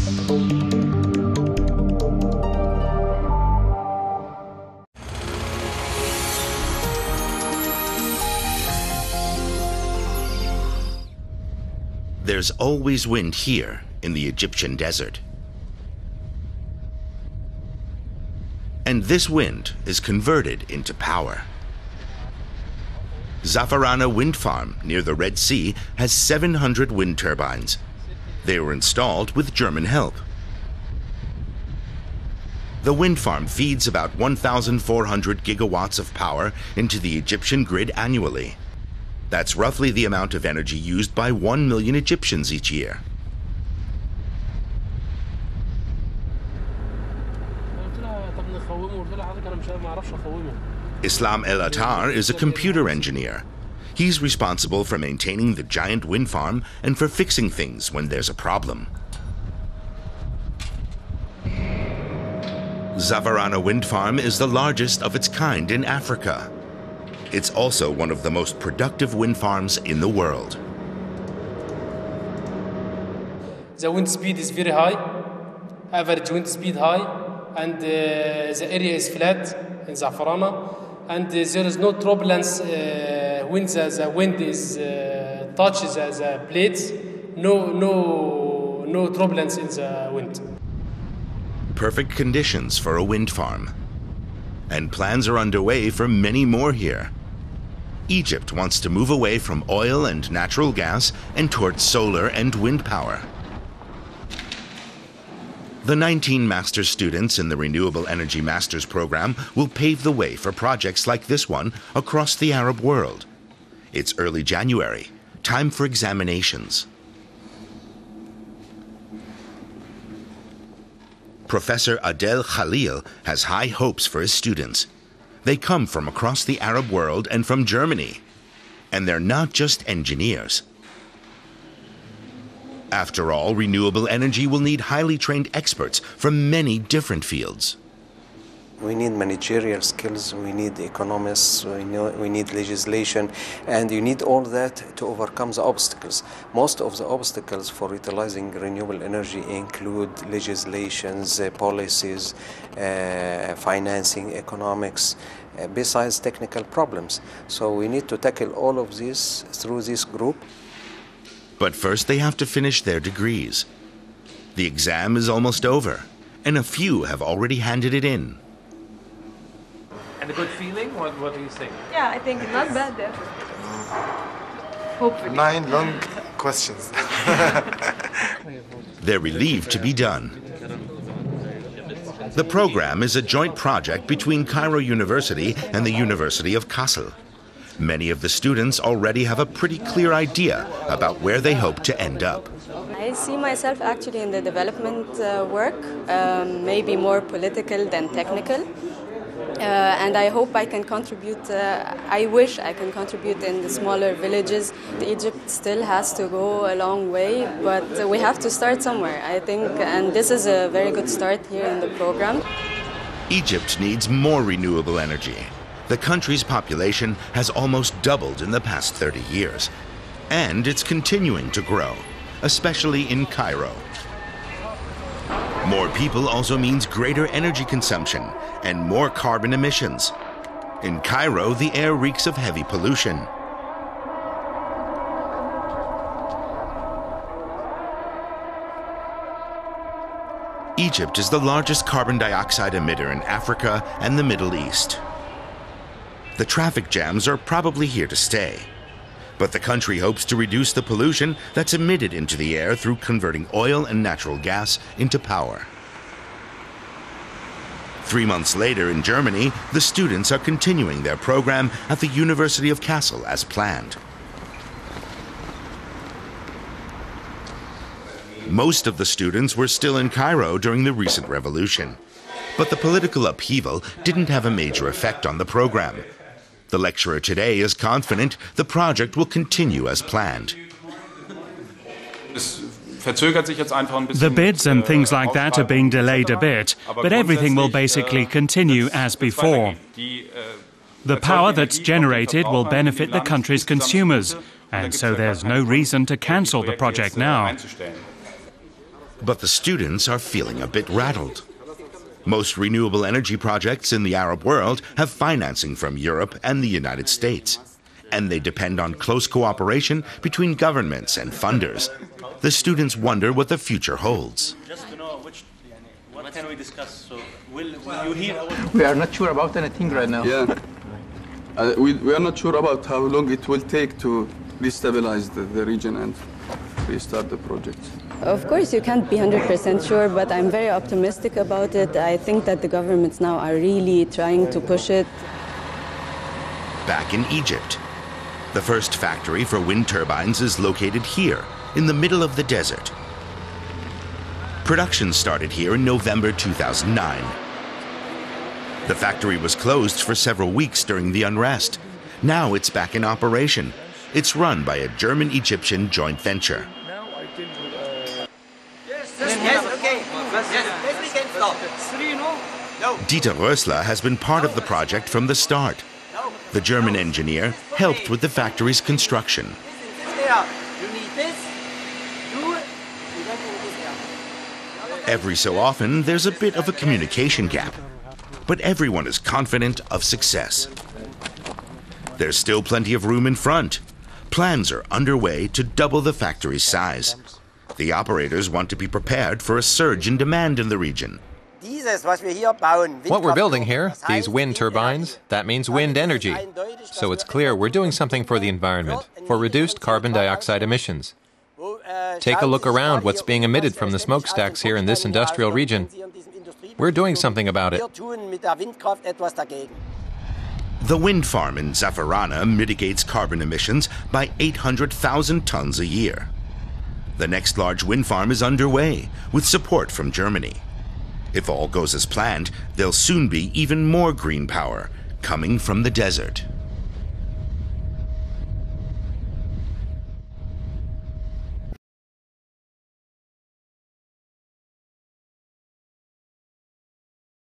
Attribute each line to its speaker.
Speaker 1: There's always wind here in the Egyptian desert. And this wind is converted into power. Zafarana wind farm near the Red Sea has 700 wind turbines. They were installed with German help. The wind farm feeds about 1,400 gigawatts of power into the Egyptian grid annually. That's roughly the amount of energy used by 1 million Egyptians each year. Islam El-Attar is a computer engineer. He's responsible for maintaining the giant wind farm and for fixing things when there's a problem. Zafarana wind farm is the largest of its kind in Africa. It's also one of the most productive wind farms in the world.
Speaker 2: The wind speed is very high, average wind speed high, and the area is flat in Zafarana, and there is no turbulence when the wind is touches the plates. No turbulence in the wind.
Speaker 1: Perfect conditions for a wind farm. And plans are underway for many more here. Egypt wants to move away from oil and natural gas and towards solar and wind power. The 19 master's students in the Renewable Energy Masters program will pave the way for projects like this one across the Arab world. It's early January, time for examinations. Professor Adel Khalil has high hopes for his students. They come from across the Arab world and from Germany. And they're not just engineers. After all, renewable energy will need highly trained experts from many different fields.
Speaker 3: We need managerial skills, we need economists, we need legislation, and you need all that to overcome the obstacles. Most of the obstacles for utilizing renewable energy include legislations, policies, financing, economics, besides technical problems. So we need to tackle all of this through this group.
Speaker 1: But first they have to finish their degrees. The exam is almost over, and a few have already handed it in.
Speaker 4: And a good feeling? What do you think?
Speaker 5: Yeah, I think not bad there. Hopefully.
Speaker 6: 9 long questions.
Speaker 1: They're relieved to be done. The program is a joint project between Cairo University and the University of Kassel. Many of the students already have a pretty clear idea about where they hope to end up.
Speaker 5: I see myself actually in the development work, maybe more political than technical. And I hope I can contribute, I wish I can contribute in the smaller villages. Egypt still has to go a long way, but we have to start somewhere, I think, and this is a very good start here in the program.
Speaker 1: Egypt needs more renewable energy. The country's population has almost doubled in the past 30 years, and it's continuing to grow, especially in Cairo. More people also means greater energy consumption and more carbon emissions. In Cairo, the air reeks of heavy pollution. Egypt is the largest carbon dioxide emitter in Africa and the Middle East. The traffic jams are probably here to stay. But the country hopes to reduce the pollution that's emitted into the air through converting oil and natural gas into power. 3 months later in Germany, the students are continuing their program at the University of Kassel as planned. Most of the students were still in Cairo during the recent revolution. But the political upheaval didn't have a major effect on the program. The lecturer today is confident the project will continue as planned.
Speaker 7: The bids and things like that are being delayed a bit, but everything will basically continue as before. The power that's generated will benefit the country's consumers, and so there's no reason to cancel the project now.
Speaker 1: But the students are feeling a bit rattled. Most renewable energy projects in the Arab world have financing from Europe and the United States, and they depend on close cooperation between governments and funders. The students wonder what the future holds.
Speaker 8: Just to know what can we discuss? So will you hear?
Speaker 9: We are not sure about anything right now.
Speaker 10: Yeah, we are not sure about how long it will take to destabilize the region and restart the project.
Speaker 5: Of course, you can't be 100% sure, but I'm very optimistic about it. I think that the governments now are really trying to push it.
Speaker 1: Back in Egypt, the first factory for wind turbines is located here, in the middle of the desert. Production started here in November 2009. The factory was closed for several weeks during the unrest. Now it's back in operation. It's run by a German-Egyptian joint venture. Dieter Rösler has been part of the project from the start. The German engineer helped with the factory's construction. Every so often, there's a bit of a communication gap, but everyone is confident of success. There's still plenty of room in front. Plans are underway to double the factory's size. The operators want to be prepared for a surge in demand in the region.
Speaker 11: What we're building here, these wind turbines, that means wind energy. So it's clear we're doing something for the environment, for reduced carbon dioxide emissions. Take a look around what's being emitted from the smokestacks here in this industrial region. We're doing something about it.
Speaker 1: The wind farm in Zafarana mitigates carbon emissions by 800,000 tons a year. The next large wind farm is underway, with support from Germany. If all goes as planned, there'll soon be even more green power coming from the desert.